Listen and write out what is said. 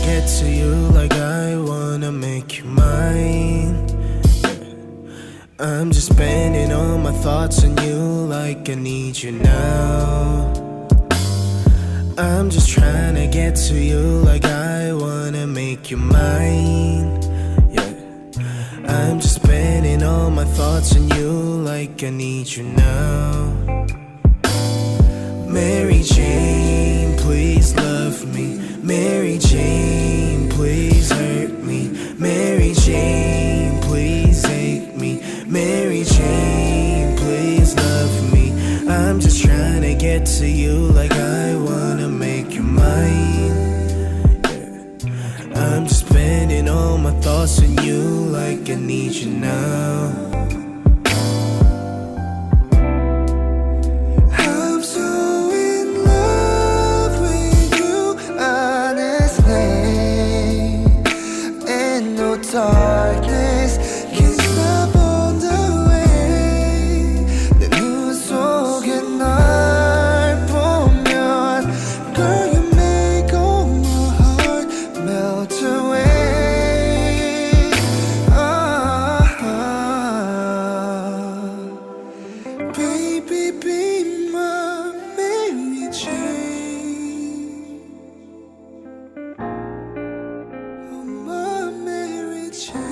get to you like I wanna make you mine. I'm just spending all my thoughts on you like I need you now. I'm just trying to get to you like I wanna make you mine. Yeah, I'm just spending all my thoughts on you like I need you now. Mary Jane, please love me. Mary Jane, please hurt me. Mary Jane, please hate me. Mary Jane, please love me. I'm just trying to get to you like I wanna make you mine. Yeah. I'm just spending all my thoughts on you like I need you now. Darkness can't stop on the way. 내 눈 속에 날 보면, girl, you make all my heart melt away. Baby, be my Mary Jane. Oh, my Mary Jane.